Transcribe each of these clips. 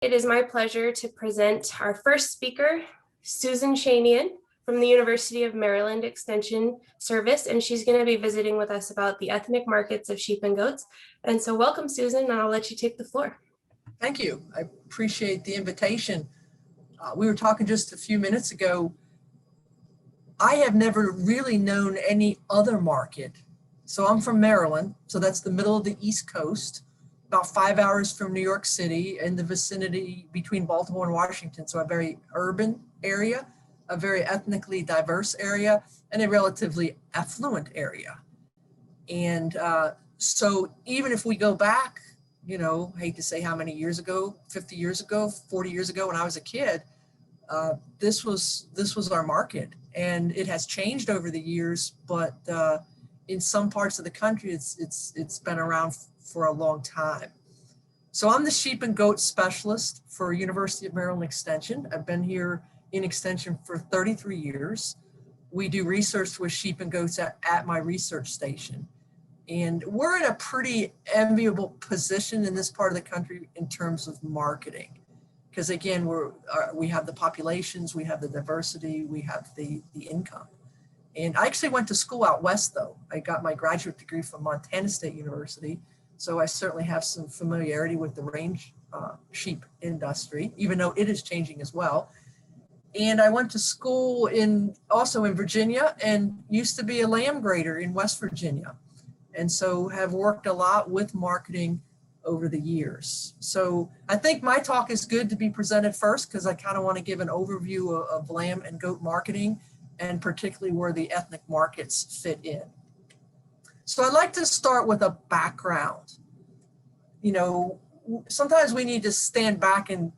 It is my pleasure to present our first speaker, Susan Shanian from the University of Maryland Extension Service, and she's going to be visiting with us about the ethnic markets of sheep and goats. And so welcome, Susan, and I'll let you take the floor. Thank you. I appreciate the invitation. We were talking just a few minutes ago. I have never really known any other market. So I'm from Maryland, so that's the middle of the East Coast, about 5 hours from New York City, in the vicinity between Baltimore and Washington. So a very urban area, a very ethnically diverse area, and a relatively affluent area. And so even if we go back, hate to say how many years ago, 50 years ago, 40 years ago when I was a kid, this was our market. And it has changed over the years, but in some parts of the country, it's been around for a long time. So I'm the sheep and goat specialist for University of Maryland Extension. I've been here in Extension for 33 years. We do research with sheep and goats at my research station. And we're in a pretty enviable position in this part of the country in terms of marketing. Because again, we have the populations, we have the diversity, we have the income. And I actually went to school out west though. I got my graduate degree from Montana State University. So I certainly have some familiarity with the range sheep industry, even though it is changing as well. And I went to school also in Virginia and used to be a lamb grader in West Virginia. And so have worked a lot with marketing over the years. So I think my talk is good to be presented first because I kind of want to give an overview of lamb and goat marketing and particularly where the ethnic markets fit in. So I'd like to start with a background. Sometimes we need to stand back and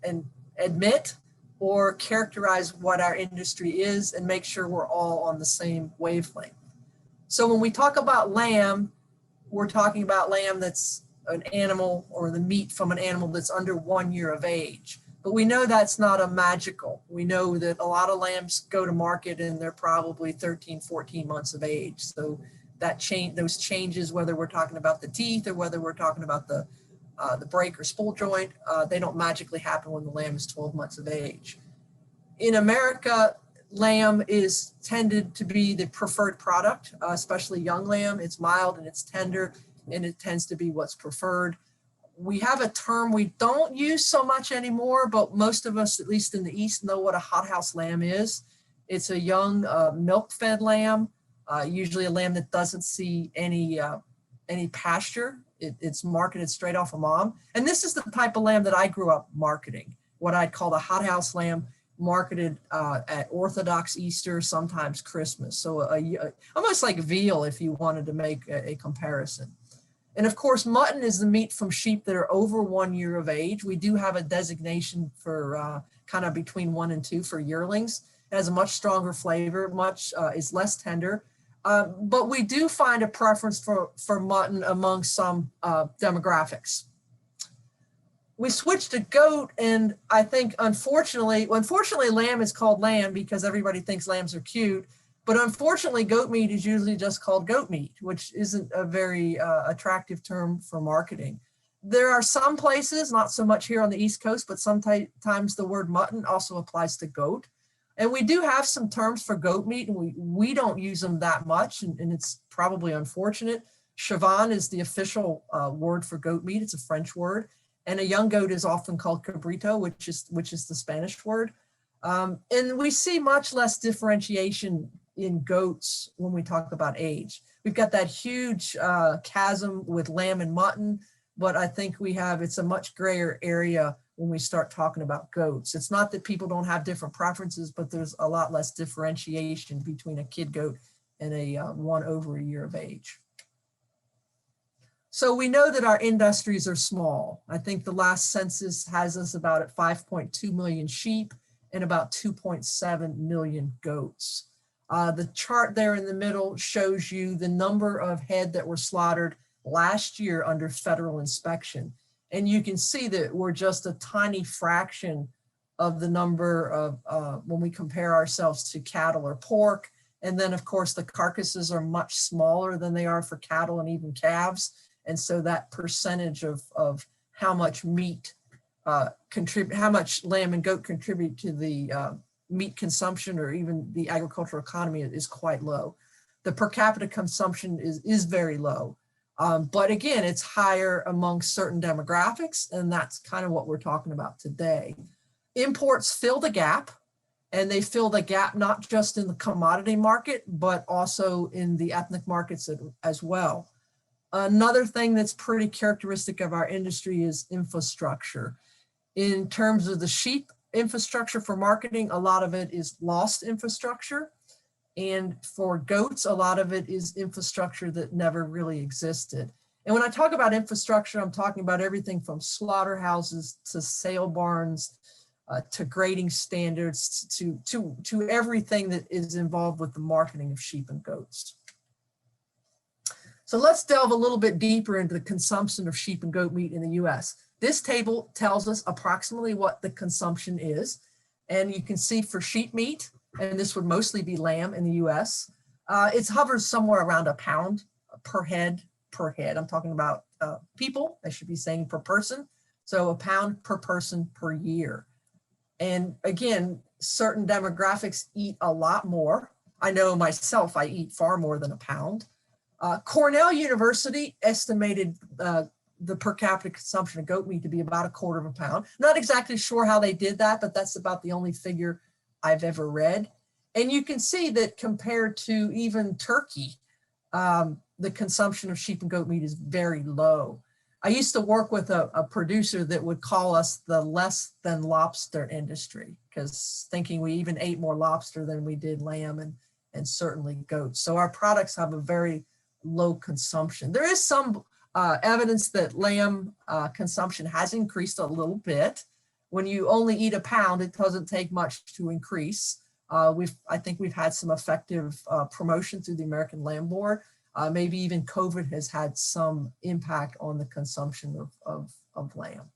admit or characterize what our industry is and make sure we're all on the same wavelength. So when we talk about lamb, we're talking about lamb that's an animal or the meat from an animal that's under 1 year of age. But we know that's not a magical. We know that a lot of lambs go to market and they're probably 13, 14 months of age. So those changes, whether we're talking about the teeth or whether we're talking about the break or spool joint, they don't magically happen when the lamb is 12 months of age. In America, lamb is tended to be the preferred product, especially young lamb. It's mild and it's tender, and it tends to be what's preferred. We have a term we don't use so much anymore, but most of us, at least in the East, know what a hothouse lamb is. It's a young milk-fed lamb, usually a lamb that doesn't see any pasture. It's marketed straight off a mom. And this is the type of lamb that I grew up marketing, what I'd call the hothouse lamb, marketed at Orthodox Easter, sometimes Christmas. So almost like veal if you wanted to make a comparison. And of course, mutton is the meat from sheep that are over 1 year of age. We do have a designation for kind of between 1 and 2 for yearlings. It has a much stronger flavor, is less tender. But we do find a preference for mutton among some demographics. We switched to goat, and I think unfortunately, lamb is called lamb because everybody thinks lambs are cute. But unfortunately, goat meat is usually just called goat meat, which isn't a very attractive term for marketing. There are some places, not so much here on the East Coast, but sometimes the word mutton also applies to goat. And we do have some terms for goat meat, and we don't use them that much, and it's probably unfortunate. Chavan is the official word for goat meat. It's a French word. And a young goat is often called cabrito, which is the Spanish word. And we see much less differentiation in goats when we talk about age. We've got that huge chasm with lamb and mutton, but I think it's a much grayer area when we start talking about goats. It's not that people don't have different preferences, but there's a lot less differentiation between a kid goat and a one over a year of age. So we know that our industries are small. I think the last census has us about at 5.2 million sheep and about 2.7 million goats. The chart there in the middle shows you the number of head that were slaughtered last year under federal inspection. And you can see that we're just a tiny fraction of the number of when we compare ourselves to cattle or pork. And then of course the carcasses are much smaller than they are for cattle and even calves. And so that percentage of how much meat contribute, how much lamb and goat contribute to the meat consumption or even the agricultural economy is quite low. The per capita consumption is very low. But again, it's higher among certain demographics, and that's kind of what we're talking about today. Imports fill the gap, and they fill the gap not just in the commodity market, but also in the ethnic markets as well. Another thing that's pretty characteristic of our industry is infrastructure. In terms of the sheep infrastructure for marketing, a lot of it is lost infrastructure. And for goats, a lot of it is infrastructure that never really existed. And when I talk about infrastructure, I'm talking about everything from slaughterhouses to sale barns, to grading standards, to everything that is involved with the marketing of sheep and goats. So let's delve a little bit deeper into the consumption of sheep and goat meat in the US. This table tells us approximately what the consumption is. And you can see for sheep meat, and this would mostly be lamb in the US, it hovers somewhere around a pound per head. I'm talking about people, I should be saying per person. So a pound per person per year. And again, certain demographics eat a lot more. I know myself, I eat far more than a pound. Cornell University estimated the per capita consumption of goat meat to be about 1/4 of a pound. Not exactly sure how they did that, but that's about the only figure I've ever read. And you can see that compared to even turkey, the consumption of sheep and goat meat is very low. I used to work with a producer that would call us the less than lobster industry, because thinking we even ate more lobster than we did lamb and certainly goats. So our products have a very low consumption. There is some evidence that lamb consumption has increased a little bit. When you only eat a pound, it doesn't take much to increase. I think we've had some effective promotion through the American Lamb Board. Maybe even COVID has had some impact on the consumption of lamb.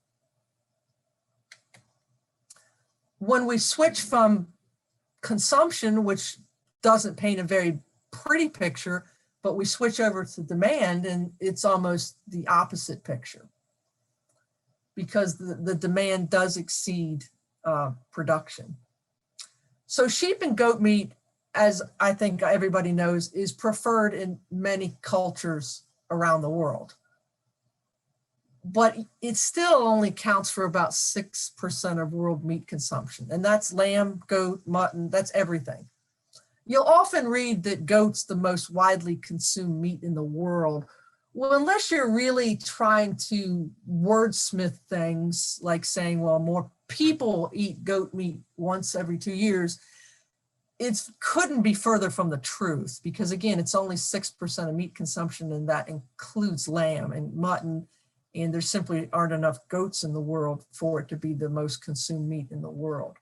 When we switch from consumption, which doesn't paint a very pretty picture, but we switch over to demand, and it's almost the opposite picture, because the demand does exceed production. So sheep and goat meat, as I think everybody knows, is preferred in many cultures around the world. But it still only counts for about 6% of world meat consumption. And that's lamb, goat, mutton, that's everything. You'll often read that goat's the most widely consumed meat in the world. Well, unless you're really trying to wordsmith things like saying, well, more people eat goat meat once every 2 years, it couldn't be further from the truth, because again, it's only 6% of meat consumption, and that includes lamb and mutton, and there simply aren't enough goats in the world for it to be the most consumed meat in the world.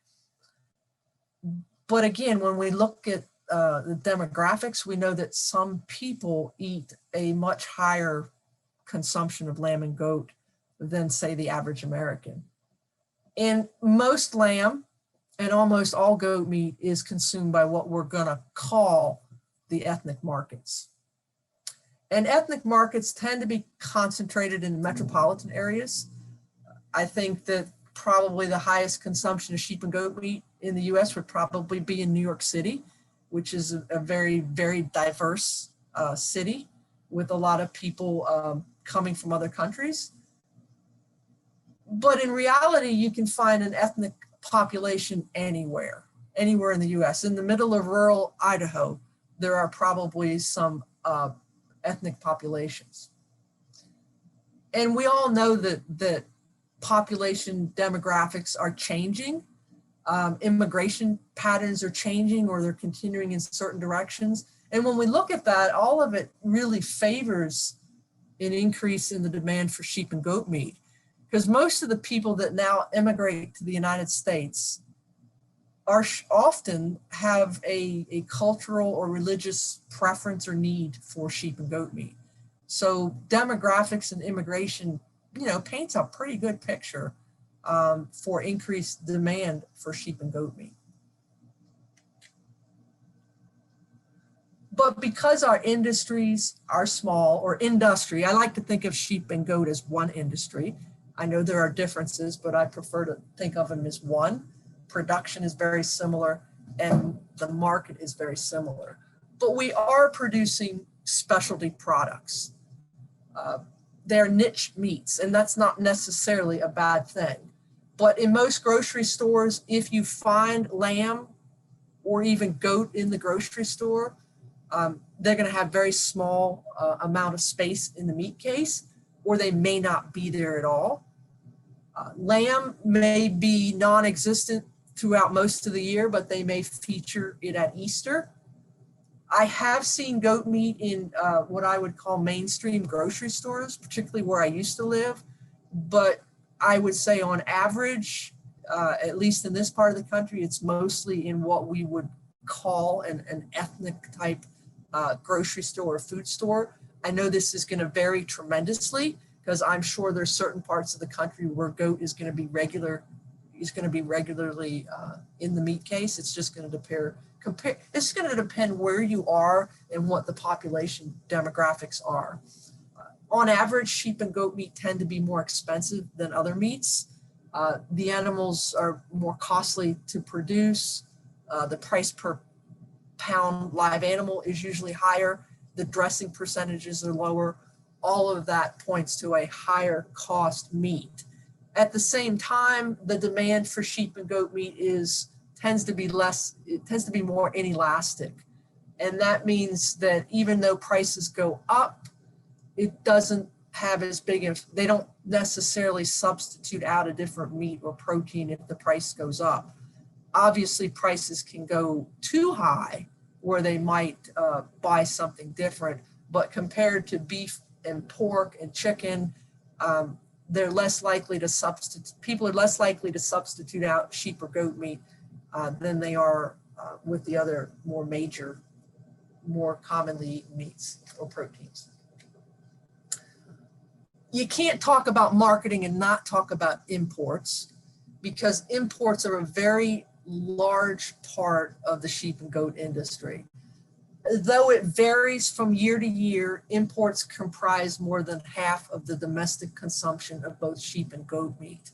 But again, when we look at the demographics, we know that some people eat a much higher consumption of lamb and goat than, say, the average American. And most lamb and almost all goat meat is consumed by what we're going to call the ethnic markets. And ethnic markets tend to be concentrated in metropolitan areas. I think that probably the highest consumption of sheep and goat meat in the US would probably be in New York City, which is a very, very diverse city with a lot of people coming from other countries. But in reality, you can find an ethnic population anywhere in the US. In the middle of rural Idaho, there are probably some ethnic populations. And we all know that population demographics are changing. Immigration patterns are changing, or they're continuing in certain directions. And when we look at that, all of it really favors an increase in the demand for sheep and goat meat, because most of the people that now immigrate to the United States are often have a cultural or religious preference or need for sheep and goat meat. So demographics and immigration, paints a pretty good picture for increased demand for sheep and goat meat. But because our industries are small, or industry, I like to think of sheep and goat as one industry. I know there are differences, but I prefer to think of them as one. Production is very similar and the market is very similar. But we are producing specialty products. They're niche meats, and that's not necessarily a bad thing. But in most grocery stores, if you find lamb or even goat in the grocery store, they're going to have very small amount of space in the meat case, or they may not be there at all. Lamb may be non-existent throughout most of the year, but they may feature it at Easter. I have seen goat meat in what I would call mainstream grocery stores, particularly where I used to live. But I would say on average, at least in this part of the country, it's mostly in what we would call an ethnic type grocery store or food store. I know this is going to vary tremendously because I'm sure there's certain parts of the country where goat is going to be regularly in the meat case. It's just going to it's going to depend where you are and what the population demographics are. On average, sheep and goat meat tend to be more expensive than other meats. The animals are more costly to produce. The price per pound live animal is usually higher. The dressing percentages are lower. All of that points to a higher cost meat. At the same time, the demand for sheep and goat meat tends to be more inelastic. And that means that even though prices go up, it doesn't have as big they don't necessarily substitute out a different meat or protein if the price goes up. Obviously, prices can go too high where they might buy something different, but compared to beef and pork and chicken, they're less likely to people are less likely to substitute out sheep or goat meat than they are with the other more commonly eaten meats or proteins. You can't talk about marketing and not talk about imports, because imports are a very large part of the sheep and goat industry. Though it varies from year to year, imports comprise more than half of the domestic consumption of both sheep and goat meat.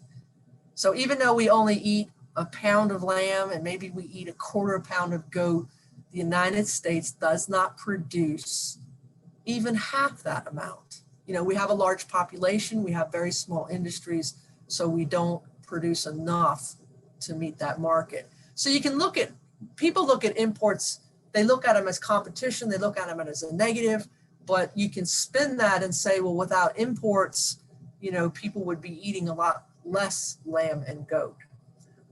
So even though we only eat a pound of lamb and maybe we eat a quarter pound of goat, the United States does not produce even half that amount. You know, we have a large population, we have very small industries, so we don't produce enough to meet that market. So you can people look at imports, they look at them as competition, they look at them as a negative, but you can spin that and say, well, without imports, you know, people would be eating a lot less lamb and goat.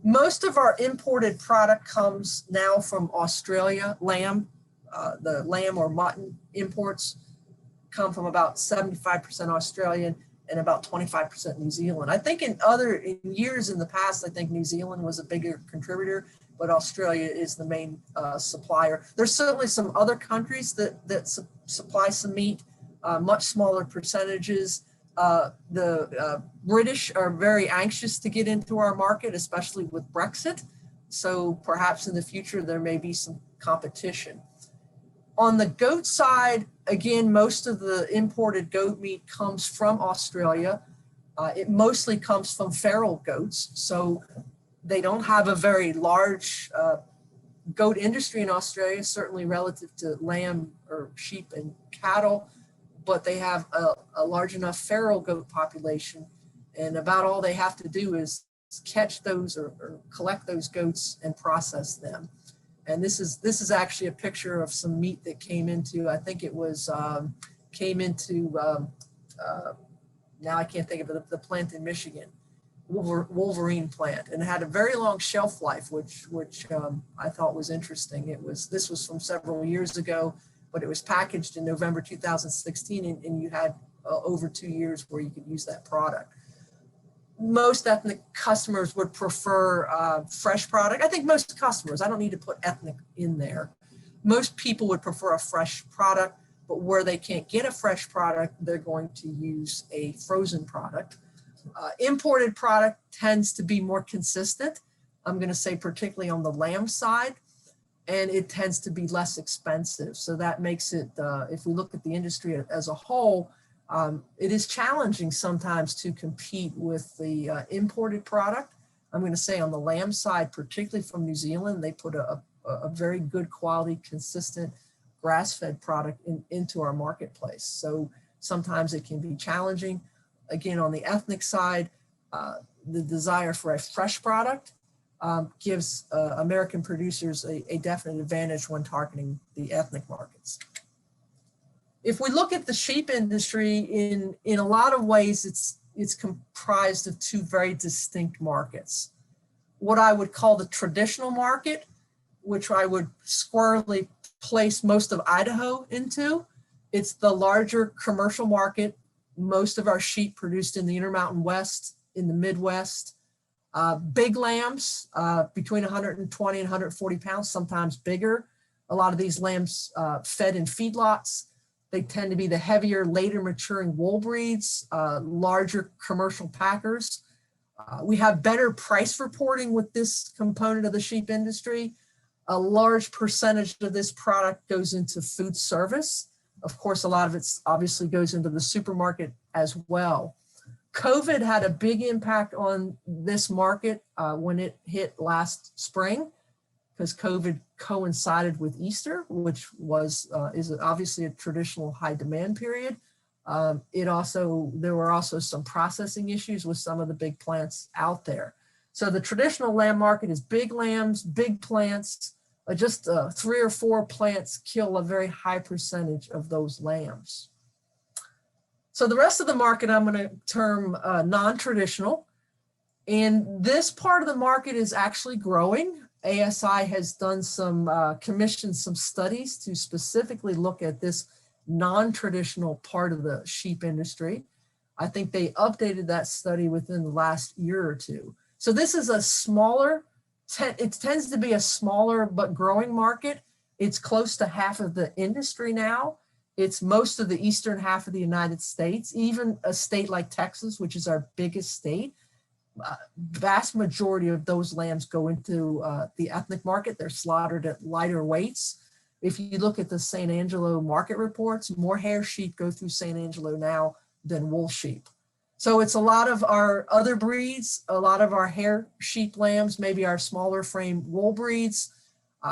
Most of our imported product comes now from Australia. The lamb or mutton imports come from about 75% Australian and about 25% New Zealand. I think in years in the past, I think New Zealand was a bigger contributor, but Australia is the main supplier. There's certainly some other countries that supply some meat, much smaller percentages. The British are very anxious to get into our market, especially with Brexit. So perhaps in the future, there may be some competition. On the goat side, again, most of the imported goat meat comes from Australia. It mostly comes from feral goats. So they don't have a very large goat industry in Australia, certainly relative to lamb or sheep and cattle, but they have a large enough feral goat population. And about all they have to do is catch those or collect those goats and process them. And this is actually a picture of some meat that came into, I think it was, now I can't think of it, the plant in Michigan, Wolverine plant, and it had a very long shelf life, which I thought was interesting. This was from several years ago, but it was packaged in November 2016, and you had over 2 years where you could use that product. Most ethnic customers would prefer fresh product. I think most customers, I don't need to put ethnic in there. Most people would prefer a fresh product, but where they can't get a fresh product, they're going to use a frozen product. Imported product tends to be more consistent. I'm going to say particularly on the lamb side, and it tends to be less expensive. So that makes it, if we look at the industry as a whole, It is challenging sometimes to compete with the imported product. I'm going to say on the lamb side, particularly from New Zealand, they put a very good quality, consistent grass-fed product into our marketplace. So sometimes it can be challenging. Again, on the ethnic side, the desire for a fresh product gives American producers a definite advantage when targeting the ethnic markets. If we look at the sheep industry, in a lot of ways, it's comprised of two very distinct markets. What I would call the traditional market, which I would squarely place most of Idaho into. It's the larger commercial market. Most of our sheep produced in the Intermountain West, in the Midwest. Big lambs, between 120 and 140 pounds, sometimes bigger. A lot of these lambs fed in feedlots. They tend to be the heavier, later maturing wool breeds, larger commercial packers. We have better price reporting with this component of the sheep industry. A large percentage of this product goes into food service. Of course, a lot of it obviously goes into the supermarket as well. COVID had a big impact on this market when it hit last spring, because COVID coincided with Easter, which is obviously a traditional high demand period. There were also some processing issues with some of the big plants out there. So the traditional lamb market is big lambs, big plants. Just 3 or 4 plants kill a very high percentage of those lambs. So the rest of the market I'm going to term non-traditional. And this part of the market is actually growing. ASI has done commissioned some studies to specifically look at this non-traditional part of the sheep industry. I think they updated that study within the last year or two. So this is a smaller, it tends to be a smaller but growing market. It's close to half of the industry now. It's most of the eastern half of the United States, even a state like Texas, which is our biggest state. Vast majority of those lambs go into the ethnic market. They're slaughtered at lighter weights. If you look at the San Angelo market reports, more hair sheep go through San Angelo now than wool sheep. So it's a lot of our other breeds, a lot of our hair sheep lambs, maybe our smaller frame wool breeds.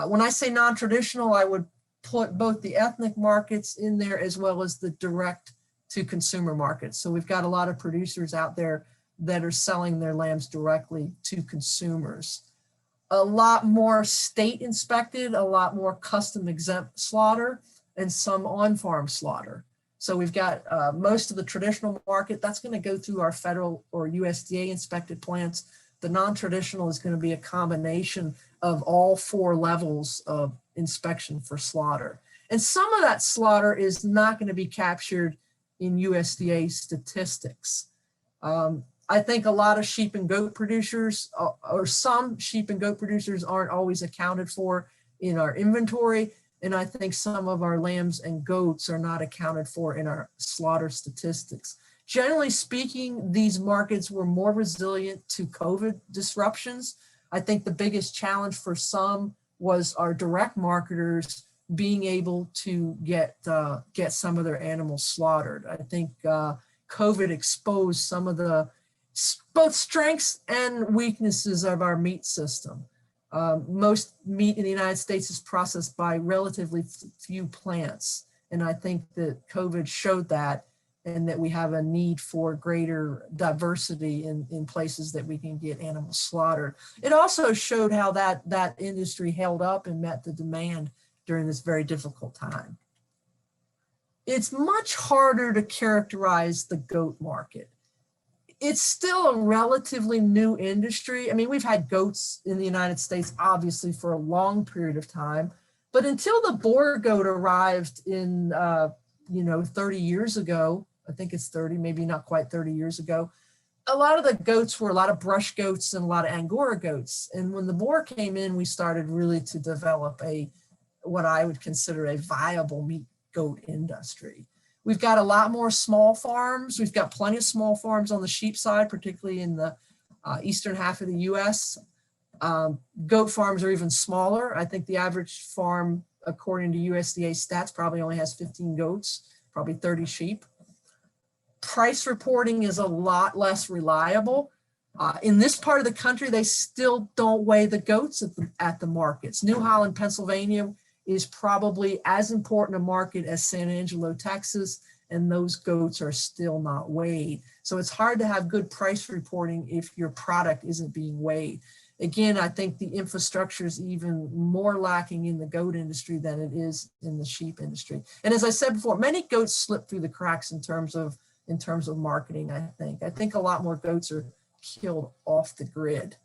When I say non-traditional, I would put both the ethnic markets in there as well as the direct to consumer markets. So we've got a lot of producers out there that are selling their lambs directly to consumers. A lot more state inspected, a lot more custom exempt slaughter, and some on-farm slaughter. So we've got most of the traditional market, that's going to go through our federal or USDA inspected plants. The non-traditional is going to be a combination of all 4 levels of inspection for slaughter. And some of that slaughter is not going to be captured in USDA statistics. I think a lot of sheep and goat producers, or some sheep and goat producers, aren't always accounted for in our inventory. And I think some of our lambs and goats are not accounted for in our slaughter statistics. Generally speaking, these markets were more resilient to COVID disruptions. I think the biggest challenge for some was our direct marketers being able to get some of their animals slaughtered. I think COVID exposed some of the both strengths and weaknesses of our meat system. Most meat in the United States is processed by relatively few plants. And I think that COVID showed that, and that we have a need for greater diversity in places that we can get animals slaughtered. It also showed how that industry held up and met the demand during this very difficult time. It's much harder to characterize the goat market. It's still a relatively new industry. I mean, we've had goats in the United States, obviously, for a long period of time. But until the Boer goat arrived in, 30 years ago, I think it's 30, maybe not quite 30 years ago, a lot of the goats were a lot of brush goats and a lot of Angora goats. And when the Boer came in, we started really to develop what I would consider a viable meat goat industry. We've got a lot more small farms. We've got plenty of small farms on the sheep side, particularly in the eastern half of the US. Goat farms are even smaller. I think the average farm, according to USDA stats, probably only has 15 goats, probably 30 sheep. Price reporting is a lot less reliable. In this part of the country, they still don't weigh the goats at the markets. New Holland, Pennsylvania is probably as important a market as San Angelo, Texas, and those goats are still not weighed. So it's hard to have good price reporting if your product isn't being weighed. Again, I think the infrastructure is even more lacking in the goat industry than it is in the sheep industry. And as I said before, many goats slip through the cracks in terms of marketing, I think. I think a lot more goats are killed off the grid.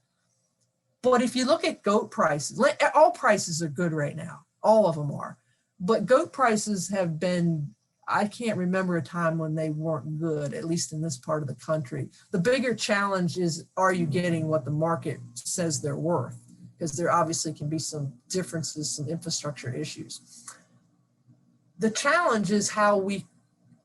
But if you look at goat prices, all prices are good right now. All of them are. But goat prices have been, I can't remember a time when they weren't good, at least in this part of the country. The bigger challenge is, are you getting what the market says they're worth? Because there obviously can be some differences, some infrastructure issues. The challenge is how we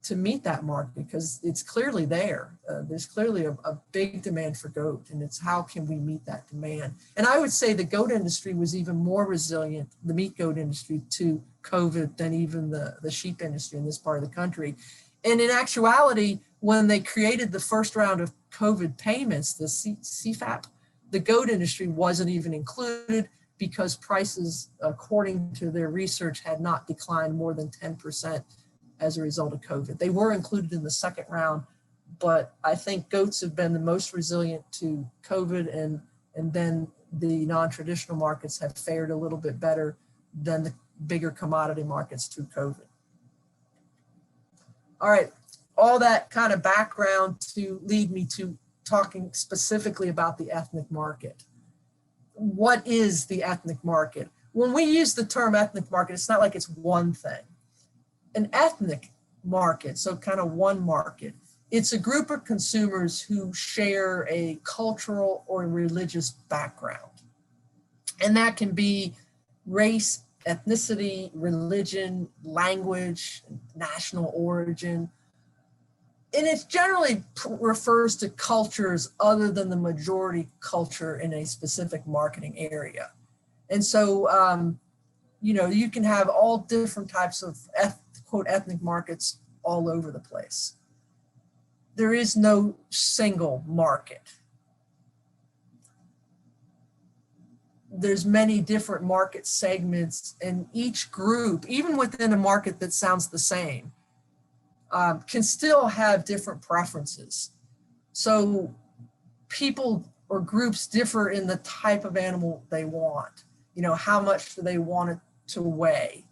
to meet that market, because it's clearly there. There's clearly a big demand for goat, and it's how can we meet that demand? And I would say the goat industry was even more resilient, the meat goat industry, to COVID than even the sheep industry in this part of the country. And in actuality, when they created the first round of COVID payments, the CFAP, the goat industry wasn't even included because prices, according to their research, had not declined more than 10% as a result of COVID. They were included in the second round, but I think goats have been the most resilient to COVID, and then the non-traditional markets have fared a little bit better than the bigger commodity markets through COVID. All right, all that kind of background to lead me to talking specifically about the ethnic market. What is the ethnic market? When we use the term ethnic market, it's not like it's one thing. An ethnic market, so kind of one market, it's a group of consumers who share a cultural or religious background. And that can be race, ethnicity, religion, language, national origin. And it generally refers to cultures other than the majority culture in a specific marketing area. And so, you can have all different types of quote ethnic markets all over the place. There is no single market. There's many different market segments, and each group, even within a market that sounds the same, can still have different preferences. So people or groups differ in the type of animal they want. How much do they want it to weigh?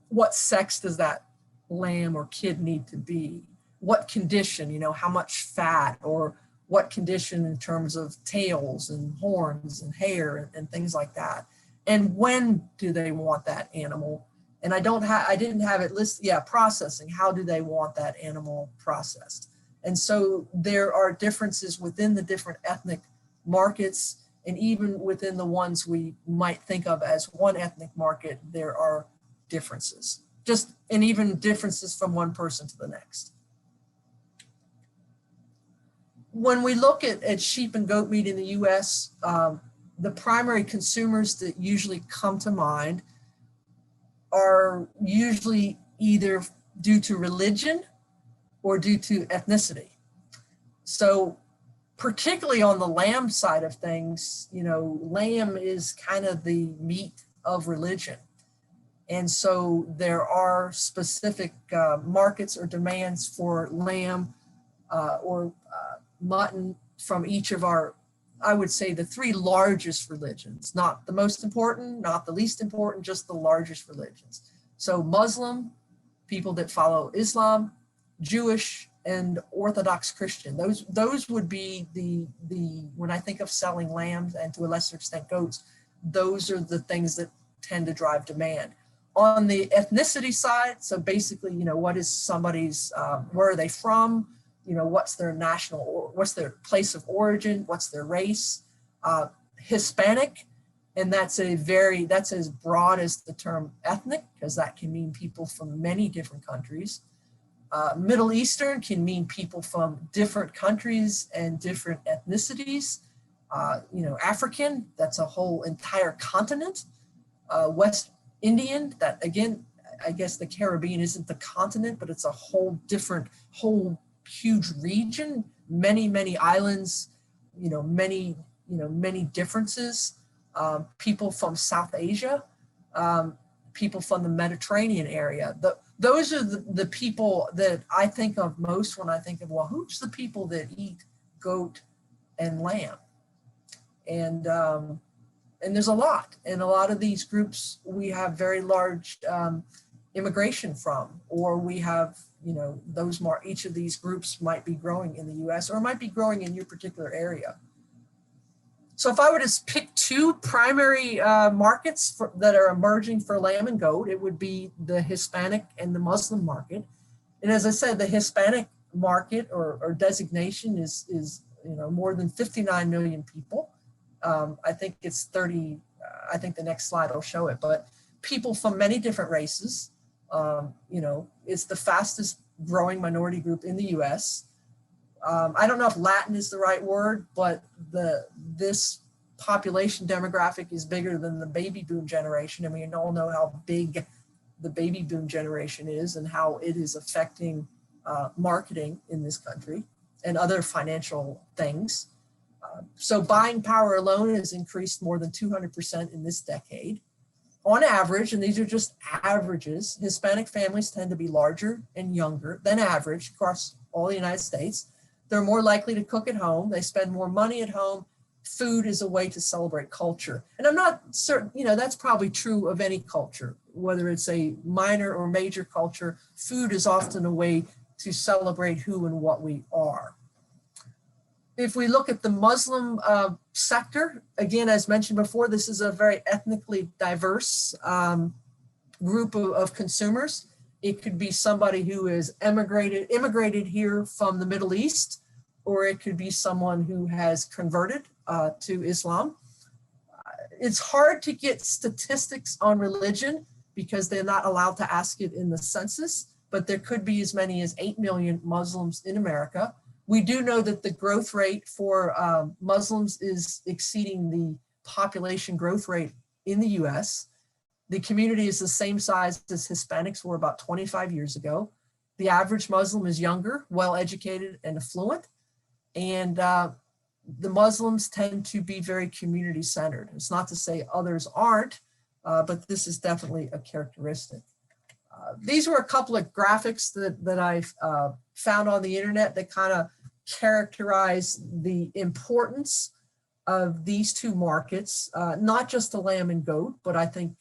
What sex does that lamb or kid need to be? What condition, how much fat, or what condition in terms of tails and horns and hair and things like that. And when do they want that animal? And I didn't have it listed. Yeah, processing. How do they want that animal processed? And so there are differences within the different ethnic markets, and even within the ones we might think of as one ethnic market, there are differences, and even differences from one person to the next. When we look at sheep and goat meat in the US, the primary consumers that usually come to mind are usually either due to religion or due to ethnicity. So particularly on the lamb side of things, lamb is kind of the meat of religion. And so there are specific markets or demands for lamb or mutton from each of our, I would say, the three largest religions, not the most important, not the least important, just the largest religions. So Muslim, people that follow Islam, Jewish, and Orthodox Christian. Those would be the when I think of selling lambs and to a lesser extent goats, those are the things that tend to drive demand. On the ethnicity side, so basically, what is somebody's, where are they from? What's their what's their place of origin? What's their race? Hispanic, and that's as broad as the term ethnic, because that can mean people from many different countries. Middle Eastern can mean people from different countries and different ethnicities. African, that's a whole entire continent. West Indian, that again, I guess the Caribbean isn't the continent, but it's a whole huge region, many islands, many differences. People from South Asia, people from the Mediterranean area. Those are the people that I think of most when I think of, well, who's the people that eat goat and lamb? And there's a lot. And a lot of these groups, we have very large immigration from, or we have, each of these groups might be growing in the US or might be growing in your particular area. So if I were to pick two primary markets that are emerging for lamb and goat, it would be the Hispanic and the Muslim market. And as I said, the Hispanic market or designation is more than 59 million people. I think it's 30, I think the next slide will show it, but people from many different races. It's the fastest growing minority group in the US. I don't know if Latin is the right word, but this population demographic is bigger than the baby boom generation. And we all know how big the baby boom generation is and how it is affecting marketing in this country and other financial things. So buying power alone has increased more than 200% in this decade. On average, and these are just averages, Hispanic families tend to be larger and younger than average across all the United States. They're more likely to cook at home. They spend more money at home. Food is a way to celebrate culture. And I'm not certain, that's probably true of any culture, whether it's a minor or major culture. Food is often a way to celebrate who and what we are. If we look at the Muslim sector, again, as mentioned before, this is a very ethnically diverse group of consumers. It could be somebody who is immigrated here from the Middle East, or it could be someone who has converted to Islam. It's hard to get statistics on religion because they're not allowed to ask it in the census, but there could be as many as 8 million Muslims in America. We do know that the growth rate for Muslims is exceeding the population growth rate in the US. The community is the same size as Hispanics were about 25 years ago. The average Muslim is younger, well-educated, and affluent. And the Muslims tend to be very community-centered. It's not to say others aren't, but this is definitely a characteristic. These were a couple of graphics that I found on the internet that kind of characterize the importance of these two markets, not just the lamb and goat, but I think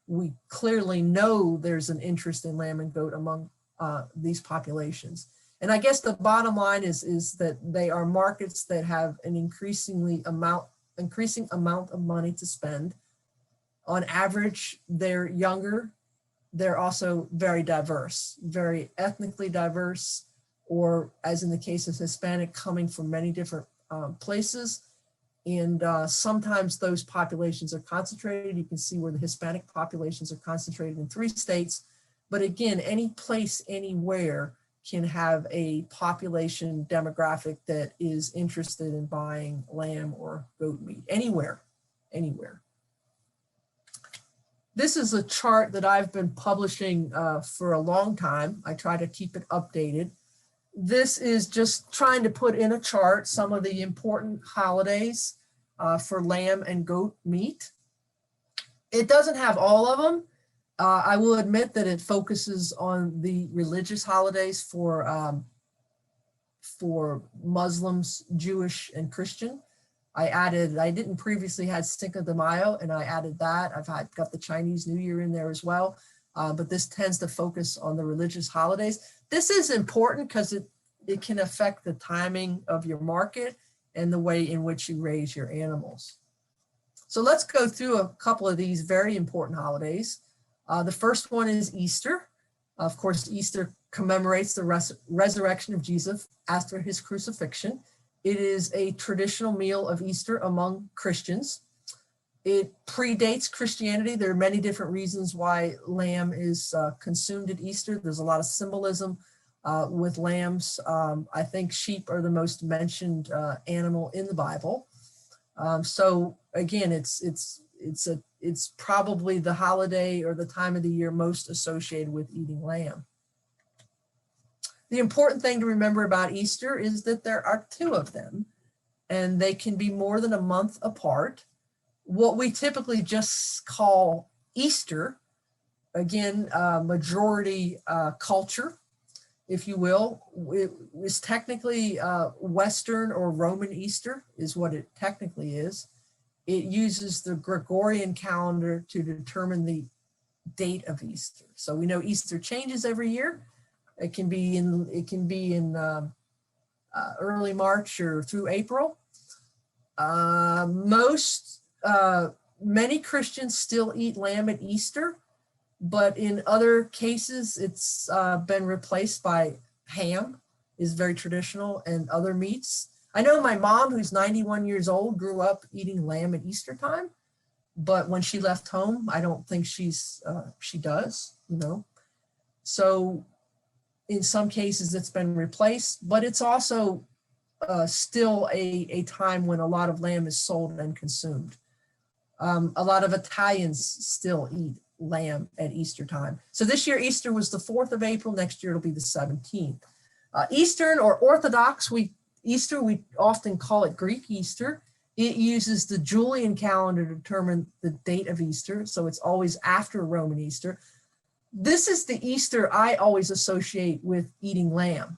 we clearly know there's an interest in lamb and goat among these populations. And I guess the bottom line is that they are markets that have an increasing amount of money to spend. On average, they're younger. They're also very diverse, very ethnically diverse, or as in the case of Hispanic, coming from many different places. And sometimes those populations are concentrated. You can see where the Hispanic populations are concentrated in 3 states. But again, any place, anywhere can have a population demographic that is interested in buying lamb or goat meat, anywhere. This is a chart that I've been publishing for a long time. I try to keep it updated. This is just trying to put in a chart some of the important holidays for lamb and goat meat. It doesn't have all of them. I will admit that it focuses on the religious holidays for Muslims, Jewish, and Christian. I didn't previously had Cinco de Mayo, and I added that. I've got the Chinese New Year in there as well, but this tends to focus on the religious holidays. This is important because it can affect the timing of your market and the way in which you raise your animals. So let's go through a couple of these very important holidays. The first one is Easter. Of course, Easter commemorates the resurrection of Jesus after his crucifixion. It is a traditional meal of Easter among Christians. It predates Christianity. There are many different reasons why lamb is consumed at Easter. There's a lot of symbolism with lambs. I think sheep are the most mentioned animal in the Bible. So again, it's it's probably the holiday or the time of the year most associated with eating lamb. The important thing to remember about Easter is that there are two of them, and they can be more than a month apart. What we typically just call Easter, again, majority culture, if you will, it is technically Western or Roman Easter is what it technically is. It uses the Gregorian calendar to determine the date of Easter. So we know Easter changes every year. It can be in early March or through April. Many Christians still eat lamb at Easter, but in other cases, it's been replaced by ham, is very traditional, and other meats. I know my mom, who's 91 years old, grew up eating lamb at Easter time, but when she left home, I don't think she does, you know. So in some cases it's been replaced, but it's also still a time when a lot of lamb is sold and consumed. A lot of Italians still eat lamb at Easter time. So this year, Easter was the 4th of April. Next year, it'll be the 17th. Eastern or Orthodox Easter, we often call it Greek Easter. It uses the Julian calendar to determine the date of Easter. So it's always after Roman Easter. This is the Easter I always associate with eating lamb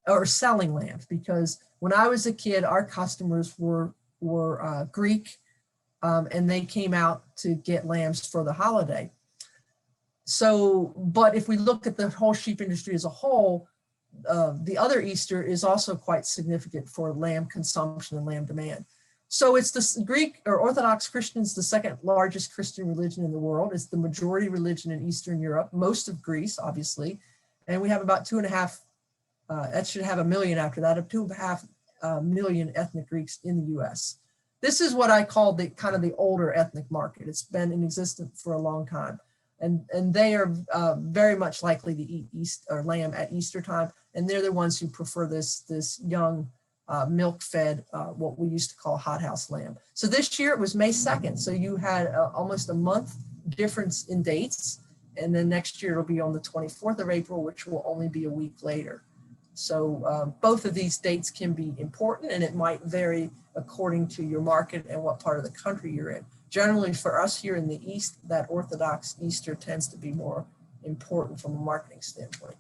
or selling lambs, because when I was a kid, our customers were Greek, and they came out to get lambs for the holiday. So, but if we look at the whole sheep industry as a whole, the other Easter is also quite significant for lamb consumption and lamb demand. So it's the Greek or Orthodox Christians, the second largest Christian religion in the world. It's the majority religion in Eastern Europe, most of Greece, obviously. And we have about 2.5, that should have 1 million after that, of 2.5 million ethnic Greeks in the US. This is what I call the kind of the older ethnic market. It's been in existence for a long time. And they are very much likely to eat lamb at Easter time. And they're the ones who prefer this young milk-fed, what we used to call hothouse lamb. So this year it was May 2nd. So you had almost a month difference in dates. And then next year it'll be on the 24th of April, which will only be a week later. So both of these dates can be important, and it might vary according to your market and what part of the country you're in. Generally for us here in the East, that Orthodox Easter tends to be more important from a marketing standpoint.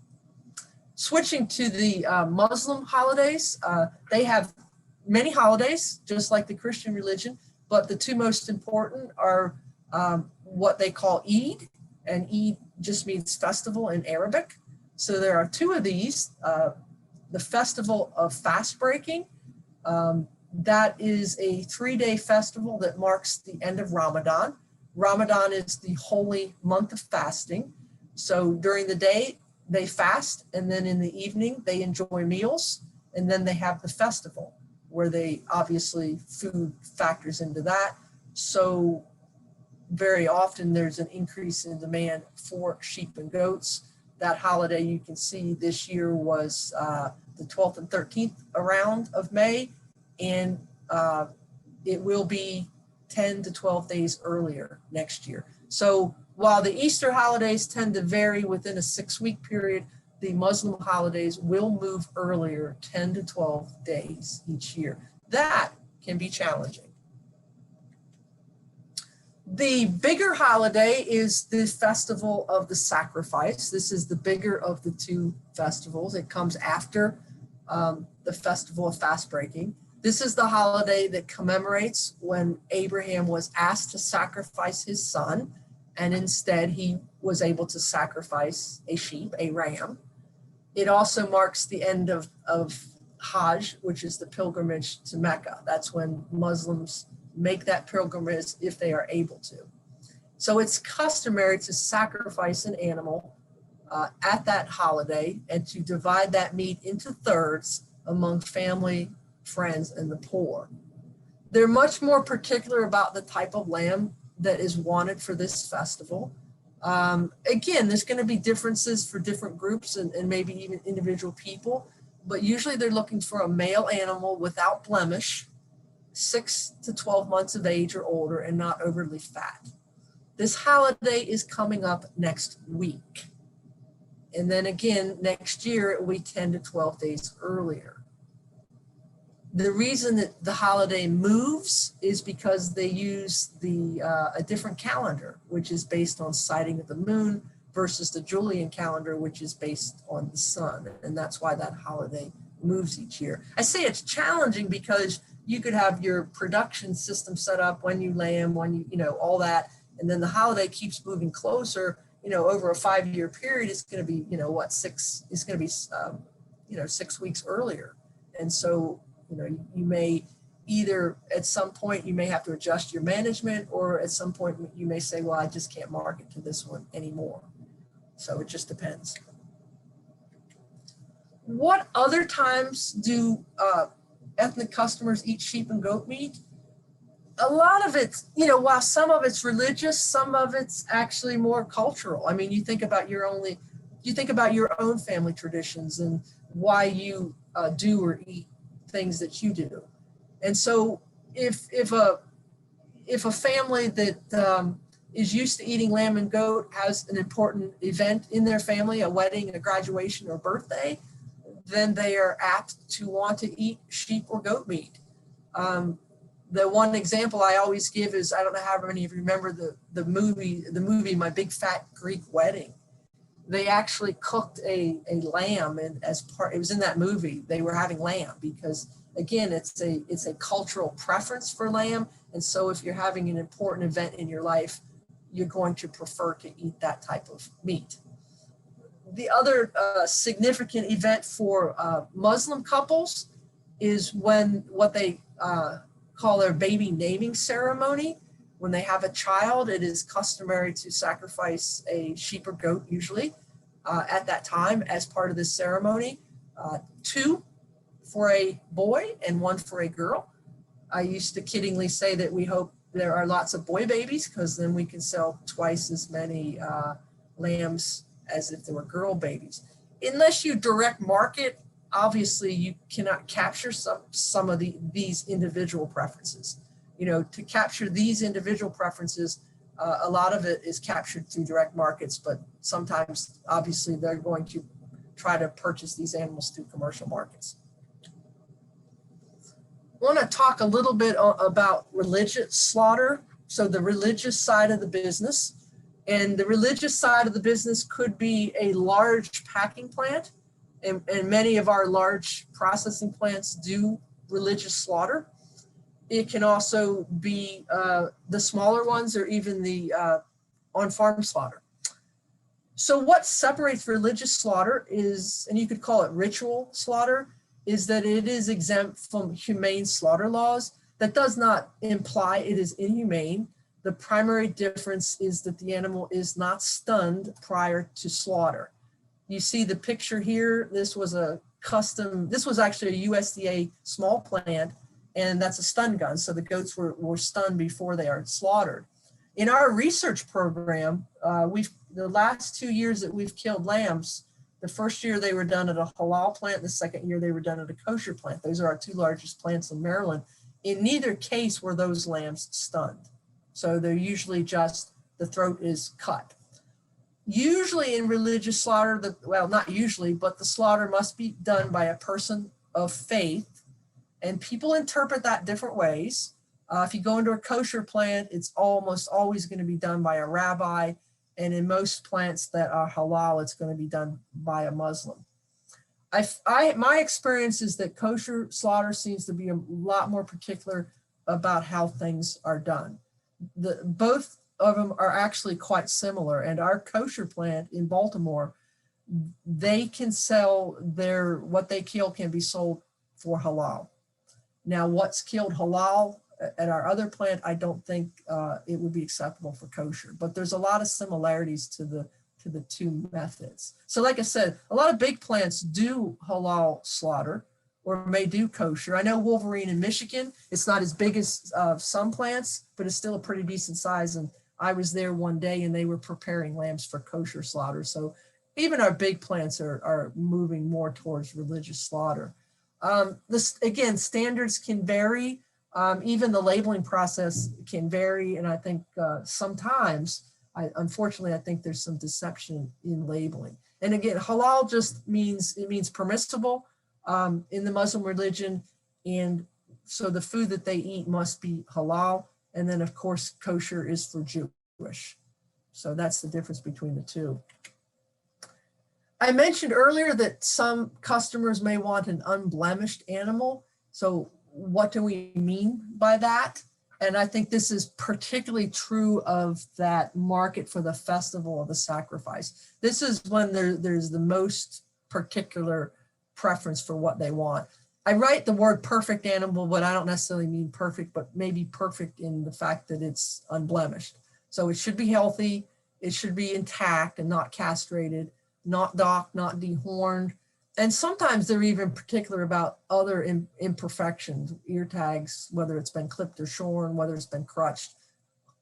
Switching to the Muslim holidays, they have many holidays, just like the Christian religion, but the two most important are what they call Eid, and Eid just means festival in Arabic. So there are two of these. The festival of fast breaking, that is a 3-day festival that marks the end of Ramadan. Ramadan is the holy month of fasting. So during the day, they fast, and then in the evening, they enjoy meals, and then they have the festival, where they obviously food factors into that. So very often there's an increase in demand for sheep and goats. That holiday you can see this year was the 12th and 13th around of May, and it will be 10 to 12 days earlier next year. So while the Easter holidays tend to vary within a 6-week period, the Muslim holidays will move earlier 10 to 12 days each year. That can be challenging. The bigger holiday is the festival of the sacrifice. This is the bigger of the two festivals. It comes after the festival of fast breaking. This is the holiday that commemorates when Abraham was asked to sacrifice his son, and instead he was able to sacrifice a sheep, a ram. It also marks the end of Hajj, which is the pilgrimage to Mecca. That's when Muslims make that pilgrimage if they are able to. So it's customary to sacrifice an animal at that holiday and to divide that meat into thirds among family, friends, and the poor. They're much more particular about the type of lamb that is wanted for this festival. Again, there's going to be differences for different groups and maybe even individual people, but usually they're looking for a male animal without blemish, 6 to 12 months of age or older, and not overly fat. This holiday is coming up next week. And then again, next year, it will be 10 to 12 days earlier. The reason that the holiday moves is because they use a different calendar, which is based on sighting of the moon, versus the Julian calendar, which is based on the sun. And that's why that holiday moves each year. I say it's challenging because you could have your production system set up when you lamb, when you know, all that. And then the holiday keeps moving closer, you know, over a 5-year period, it's going to be, you know, what, it's going to be, 6 weeks earlier. And so, you know, you may either at some point you may have to adjust your management, or at some point you may say, well, I just can't market to this one anymore. So it just depends. What other times do ethnic customers eat sheep and goat meat? A lot of it, you know, while some of it's religious, some of it's actually more cultural. I mean, you think about your own family traditions and why you do or eat things that you do. And so if a family that is used to eating lamb and goat has an important event in their family, a wedding, a graduation, or a birthday, then they are apt to want to eat sheep or goat meat. The one example I always give is, I don't know how many of you remember the movie My Big Fat Greek Wedding. They actually cooked a lamb, and it was in that movie. They were having lamb because, again, it's a cultural preference for lamb. And so if you're having an important event in your life, you're going to prefer to eat that type of meat. The other significant event for Muslim couples is when what they call their baby naming ceremony. When they have a child, it is customary to sacrifice a sheep or goat, usually at that time as part of this ceremony. 2 for a boy and 1 for a girl. I used to kiddingly say that we hope there are lots of boy babies, because then we can sell twice as many lambs as if there were girl babies. Unless you direct market, obviously you cannot capture some of these individual preferences. You know, to capture these individual preferences, a lot of it is captured through direct markets, but sometimes obviously they're going to try to purchase these animals through commercial markets. I want to talk a little bit about religious slaughter. So the religious side of the business, and the religious side of the business could be a large packing plant. And many of our large processing plants do religious slaughter. It can also be the smaller ones, or even the on-farm slaughter. So what separates religious slaughter is, and you could call it ritual slaughter, is that it is exempt from humane slaughter laws. That does not imply it is inhumane. The primary difference is that the animal is not stunned prior to slaughter. You see the picture here. This was actually a USDA small plant, and that's a stun gun. So the goats were stunned before they are slaughtered. In our research program, the last 2 years that we've killed lambs, the first year they were done at a halal plant, the second year they were done at a kosher plant. Those are our 2 largest plants in Maryland. In neither case were those lambs stunned. So they're usually just, the throat is cut. Usually in religious slaughter, not usually, but the slaughter must be done by a person of faith, and people interpret that different ways. If you go into a kosher plant, it's almost always going to be done by a rabbi, and in most plants that are halal, it's going to be done by a Muslim. My experience is that kosher slaughter seems to be a lot more particular about how things are done. Both of them are actually quite similar, and our kosher plant in Baltimore, they can sell what they kill can be sold for halal. Now, what's killed halal at our other plant, I don't think it would be acceptable for kosher, but there's a lot of similarities to the 2 methods. So like I said, a lot of big plants do halal slaughter or may do kosher. I know Wolverine in Michigan, it's not as big as some plants, but it's still a pretty decent size. And I was there one day and they were preparing lambs for kosher slaughter. So even our big plants are moving more towards religious slaughter. Again, standards can vary. Even the labeling process can vary, and I think sometimes, unfortunately, I think there's some deception in labeling. And again, halal just means, it means permissible in the Muslim religion, and so the food that they eat must be halal. And then of course, kosher is for Jewish. So that's the difference between the two. I mentioned earlier that some customers may want an unblemished animal. So what do we mean by that? And I think this is particularly true of that market for the festival of the sacrifice. This is when there's the most particular preference for what they want. I write the word perfect animal, but I don't necessarily mean perfect, but maybe perfect in the fact that it's unblemished. So it should be healthy, it should be intact and not castrated, not docked, not dehorned. And sometimes they're even particular about other imperfections, ear tags, whether it's been clipped or shorn, whether it's been crutched,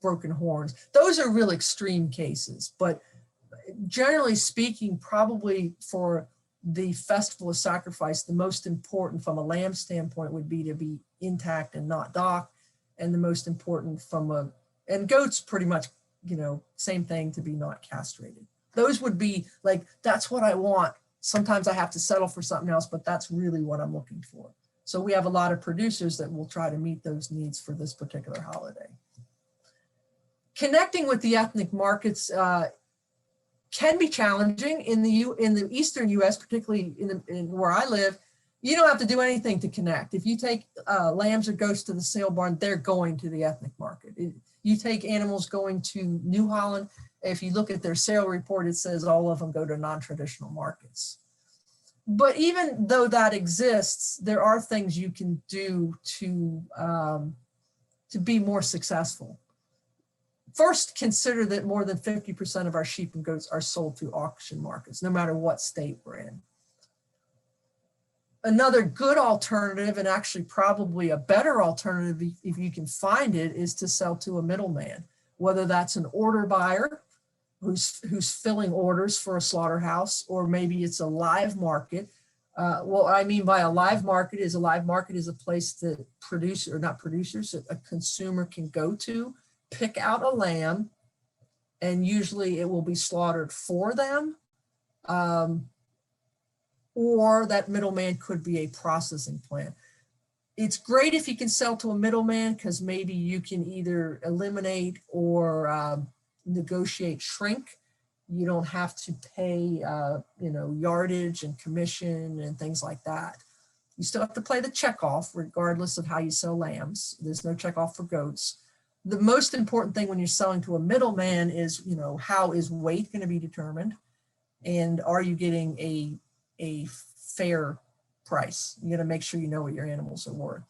broken horns. Those are real extreme cases, but generally speaking, probably for the festival of sacrifice, the most important from a lamb standpoint would be to be intact and not docked. And the most important and goats pretty much, same thing, to be not castrated. Those would be like, that's what I want. Sometimes I have to settle for something else, but that's really what I'm looking for. So we have a lot of producers that will try to meet those needs for this particular holiday. Connecting with the ethnic markets can be challenging in the Eastern US, particularly in where I live. You don't have to do anything to connect. If you take lambs or goats to the sale barn, they're going to the ethnic market. You take animals going to New Holland, if you look at their sale report, it says all of them go to non-traditional markets. But even though that exists, there are things you can do to be more successful. First, consider that more than 50% of our sheep and goats are sold through auction markets, no matter what state we're in. Another good alternative, and actually probably a better alternative if you can find it, is to sell to a middleman, whether that's an order buyer who's filling orders for a slaughterhouse, or maybe it's a live market. What I mean by a live market is a place that a consumer can go to, pick out a lamb, and usually it will be slaughtered for them. Or that middleman could be a processing plant. It's great if you can sell to a middleman, because maybe you can either eliminate or negotiate shrink. You don't have to pay yardage and commission and things like that. You still have to pay the checkoff regardless of how you sell lambs. There's no checkoff for goats. The most important thing when you're selling to a middleman is, how is weight going to be determined? And are you getting a fair price? You got to make sure you know what your animals are worth.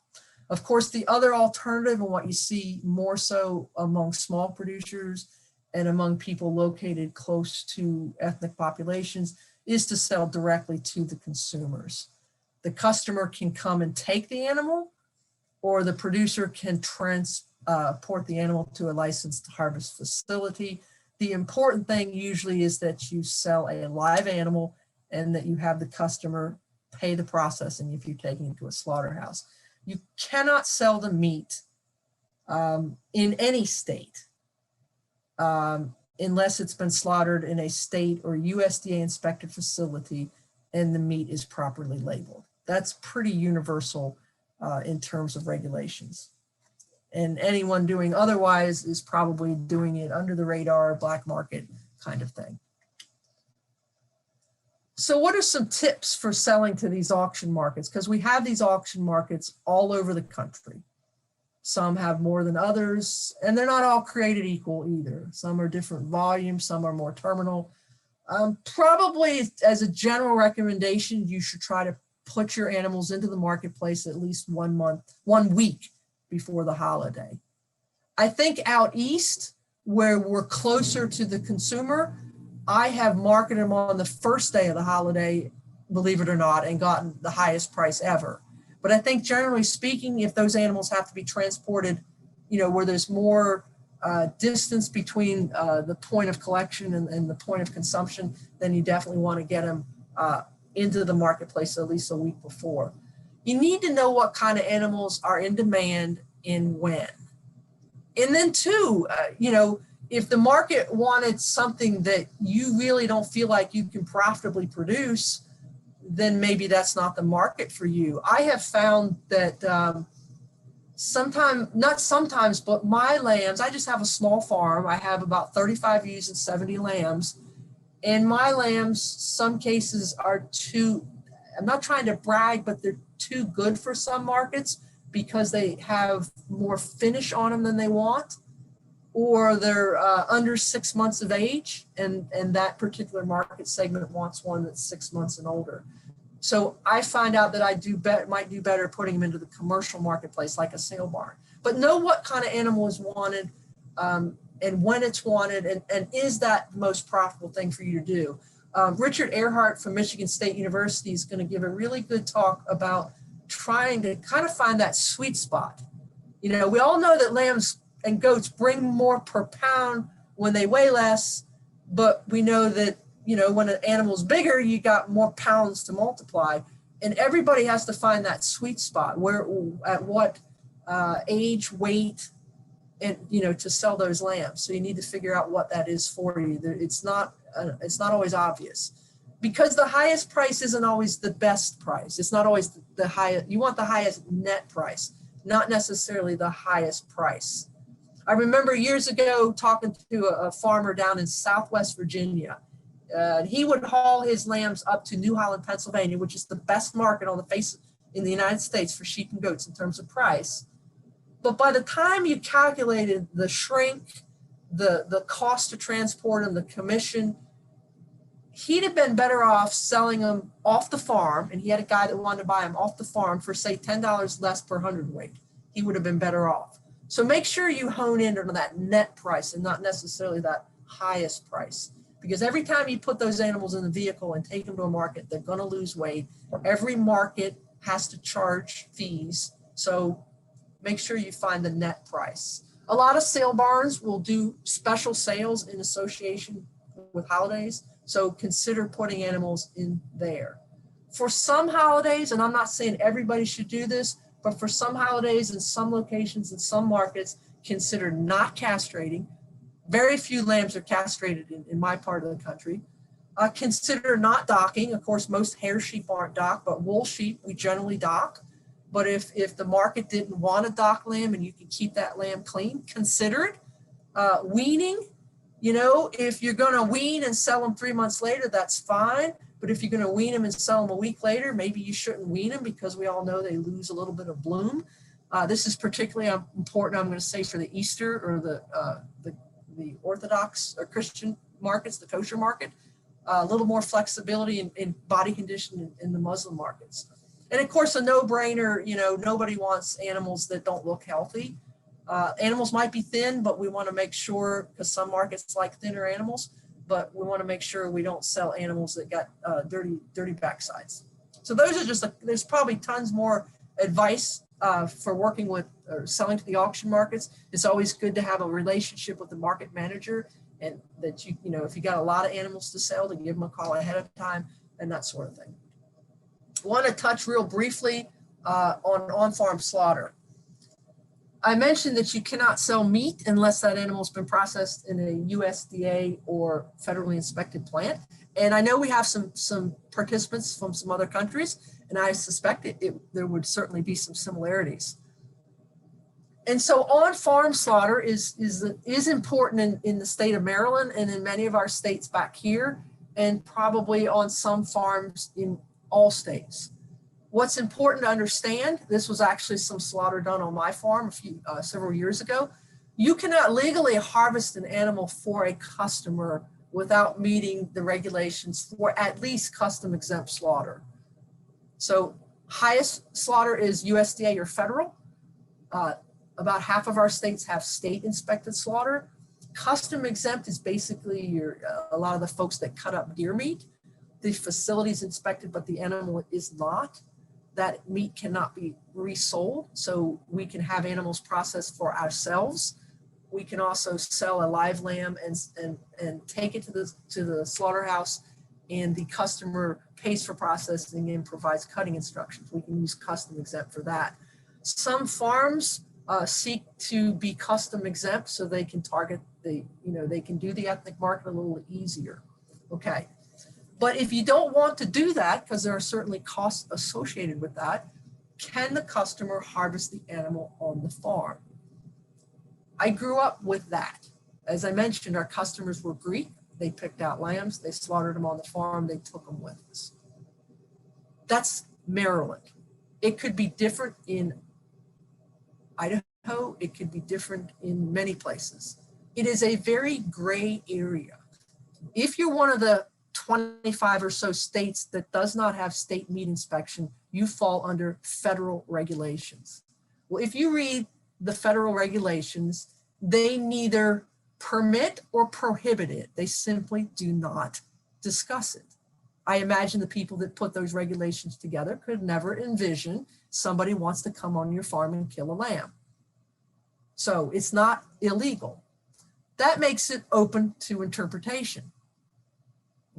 Of course, the other alternative, and what you see more so among small producers and among people located close to ethnic populations, is to sell directly to the consumers. The customer can come and take the animal, or the producer can transport the animal to a licensed harvest facility. The important thing usually is that you sell a live animal and that you have the customer pay the processing if you're taking it to a slaughterhouse. You cannot sell the meat in any state unless it's been slaughtered in a state or USDA inspected facility and the meat is properly labeled. That's pretty universal in terms of regulations. And anyone doing otherwise is probably doing it under the radar, black market kind of thing. So what are some tips for selling to these auction markets? Because we have these auction markets all over the country. Some have more than others, and they're not all created equal either. Some are different volume, some are more terminal. Probably as a general recommendation, you should try to put your animals into the marketplace at least 1 week before the holiday. I think out east, where we're closer to the consumer, I have marketed them on the first day of the holiday, believe it or not, and gotten the highest price ever. But I think generally speaking, if those animals have to be transported, where there's more distance between the point of collection and the point of consumption, then you definitely want to get them into the marketplace at least a week before. You need to know what kind of animals are in demand and when. And then two, if the market wanted something that you really don't feel like you can profitably produce, then maybe that's not the market for you. I have found that not sometimes, but my lambs, I just have a small farm. I have about 35 ewes and 70 lambs. And my lambs, some cases are I'm not trying to brag, but they're too good for some markets because they have more finish on them than they want, or they're under 6 months of age, and that particular market segment wants one that's 6 months and older. So I find out that I might do better putting them into the commercial marketplace, like a sale barn. But know what kind of animal is wanted, and when it's wanted, and is that the most profitable thing for you to do. Richard Earhart from Michigan State University is going to give a really good talk about trying to kind of find that sweet spot. We all know that lambs and goats bring more per pound when they weigh less, but we know that, when an animal's bigger, you got more pounds to multiply. And everybody has to find that sweet spot where, at what age, weight, and, to sell those lambs. So you need to figure out what that is for you. It's not always obvious, because the highest price isn't always the best price. It's not always the highest. You want the highest net price, not necessarily the highest price. I remember years ago talking to a farmer down in Southwest Virginia. He would haul his lambs up to New Holland, Pennsylvania, which is the best market on the face in the United States for sheep and goats in terms of price. But by the time you calculated the shrink, the cost to transport them, the commission, he'd have been better off selling them off the farm. And he had a guy that wanted to buy them off the farm for, say, $10 less per hundredweight. He would have been better off. So make sure you hone in on that net price and not necessarily that highest price. Because every time you put those animals in the vehicle and take them to a market, they're going to lose weight. Every market has to charge fees. So make sure you find the net price. A lot of sale barns will do special sales in association with holidays. So consider putting animals in there. For some holidays, and I'm not saying everybody should do this, but for some holidays in some locations in some markets, consider not castrating. Very few lambs are castrated in my part of the country. Consider not docking. Of course, most hair sheep aren't docked, but wool sheep, we generally dock. But if the market didn't want a dock lamb and you can keep that lamb clean, consider it. Weaning, if you're going to wean and sell them 3 months later, that's fine. But if you're going to wean them and sell them a week later, maybe you shouldn't wean them, because we all know they lose a little bit of bloom. This is particularly important, I'm going to say, for the Easter or the Orthodox or Christian markets, the kosher market. A little more flexibility in body condition in the Muslim markets. And of course, a no-brainer, nobody wants animals that don't look healthy. Animals might be thin, but we want to make sure, because some markets like thinner animals, but we want to make sure we don't sell animals that got dirty backsides. So those are there's probably tons more advice for working with or selling to the auction markets. It's always good to have a relationship with the market manager, and that if you got a lot of animals to sell, to give them a call ahead of time and that sort of thing. I want to touch real briefly on-farm slaughter. I mentioned that you cannot sell meat unless that animal's been processed in a USDA or federally inspected plant. And I know we have some participants from some other countries, and I suspect there would certainly be some similarities. And so on-farm slaughter is important in the state of Maryland and in many of our states back here, and probably on some farms in all states. What's important to understand, this was actually some slaughter done on my farm several years ago. You cannot legally harvest an animal for a customer without meeting the regulations for at least custom exempt slaughter. So highest slaughter is USDA or federal. About half of our states have state inspected slaughter. Custom exempt is basically a lot of the folks that cut up deer meat. The facility is inspected, but the animal is not. That meat cannot be resold, so we can have animals processed for ourselves. We can also sell a live lamb and take it to the slaughterhouse, and the customer pays for processing and provides cutting instructions. We can use custom exempt for that. Some farms seek to be custom exempt so they can target they can do the ethnic market a little easier. Okay. But if you don't want to do that, because there are certainly costs associated with that, can the customer harvest the animal on the farm? I grew up with that. As I mentioned, our customers were Greek. They picked out lambs, they slaughtered them on the farm, they took them with us. That's Maryland. It could be different in Idaho. It could be different in many places. It is a very gray area. If you're one of the 25 or so states that does not have state meat inspection, you fall under federal regulations. Well, if you read the federal regulations, they neither permit or prohibit it. They simply do not discuss it. I imagine the people that put those regulations together could never envision somebody wants to come on your farm and kill a lamb. So it's not illegal. That makes it open to interpretation.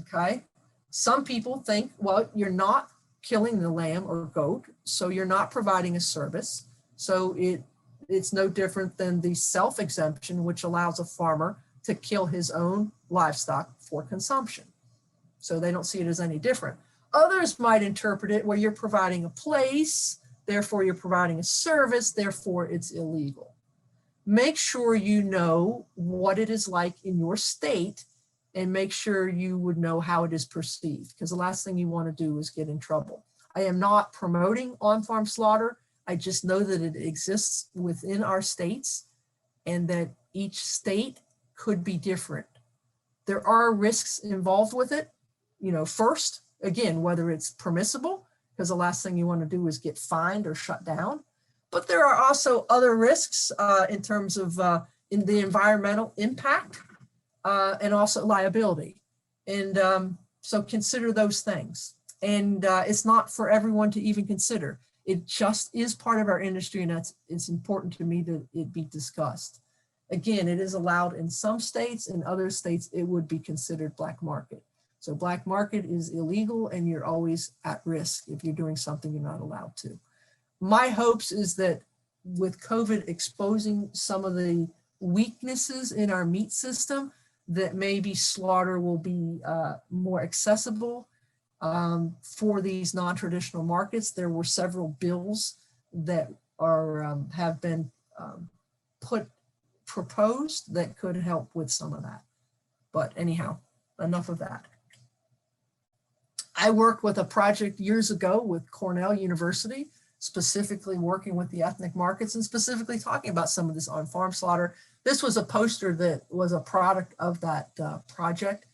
Okay. Some people think, well, you're not killing the lamb or goat, so you're not providing a service. So it's no different than the self-exemption, which allows a farmer to kill his own livestock for consumption. So they don't see it as any different. Others might interpret it where you're providing a place, therefore you're providing a service, therefore it's illegal. Make sure you know what it is like in your state and make sure you would know how it is perceived, because the last thing you want to do is get in trouble. I am not promoting on-farm slaughter. I just know that it exists within our states and that each state could be different. There are risks involved with it. First, again, whether it's permissible, because the last thing you want to do is get fined or shut down. But there are also other risks in terms of in the environmental impact and also liability. And so consider those things. And it's not for everyone to even consider. It just is part of our industry, and it's important to me that it be discussed. Again, it is allowed in some states. In other states, it would be considered black market. So black market is illegal, and you're always at risk if you're doing something you're not allowed to. My hopes is that with COVID exposing some of the weaknesses in our meat system, that maybe slaughter will be more accessible for these non-traditional markets. There were several bills that have been proposed that could help with some of that. But anyhow, enough of that. I worked with a project years ago with Cornell University, specifically working with the ethnic markets and specifically talking about some of this on-farm slaughter. This was a poster that was a product of that project.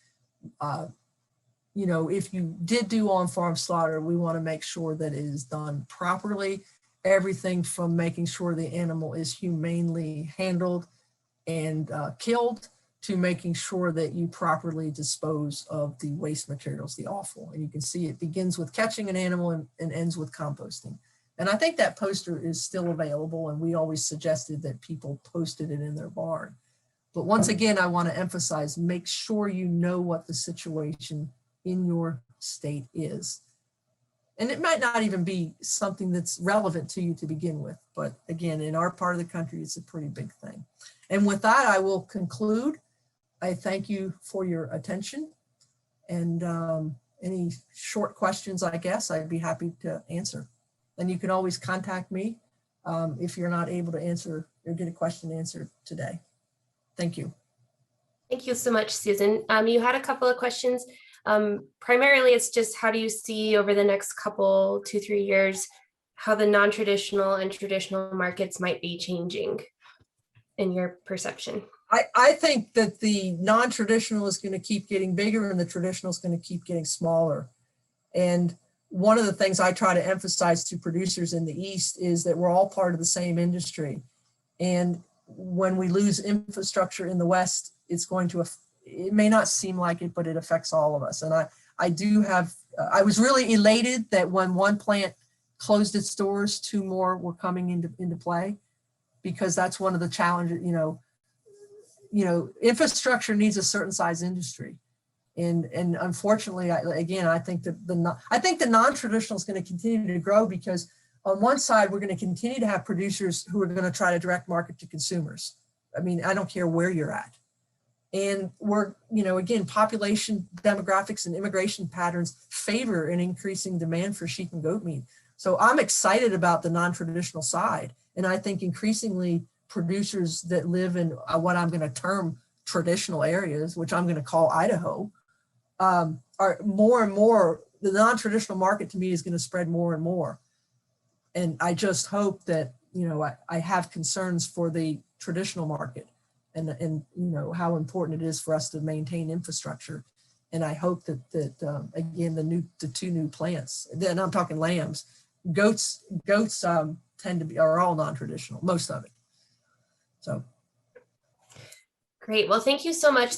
If you did do on-farm slaughter, we want to make sure that it is done properly. Everything from making sure the animal is humanely handled and killed to making sure that you properly dispose of the waste materials, the offal. And you can see it begins with catching an animal and ends with composting. And I think that poster is still available, and we always suggested that people posted it in their barn. But once again, I want to emphasize, make sure you know what the situation in your state is. And it might not even be something that's relevant to you to begin with, but again, in our part of the country, it's a pretty big thing. And with that, I will conclude. I thank you for your attention, and any short questions, I guess, I'd be happy to answer. And you can always contact me if you're not able to answer or get a question answered today. Thank you. Thank you so much, Susan. You had a couple of questions. Primarily, it's just how do you see over the next couple, 2-3 years, how the non-traditional and traditional markets might be changing in your perception? I think that the non-traditional is going to keep getting bigger and the traditional is going to keep getting smaller. And one of the things I try to emphasize to producers in the East is that we're all part of the same industry. And when we lose infrastructure in the West, it may not seem like it, but it affects all of us. And I was really elated that when one plant closed its doors, 2 more were coming into play, because that's one of the challenges, infrastructure needs a certain size industry. And unfortunately, I think the non-traditional is going to continue to grow because on one side, we're going to continue to have producers who are going to try to direct market to consumers. I mean, I don't care where you're at. And we're, again, population demographics and immigration patterns favor an increasing demand for sheep and goat meat. So I'm excited about the non-traditional side. And I think increasingly producers that live in what I'm going to term traditional areas, which I'm going to call Idaho, are more and more, the non-traditional market to me is going to spread more and more. And I just hope that, I have concerns for the traditional market and how important it is for us to maintain infrastructure. And I hope that again, the two new plants, then I'm talking lambs, goats tend to be, are all non-traditional, most of it. So. Great. Well, thank you so much.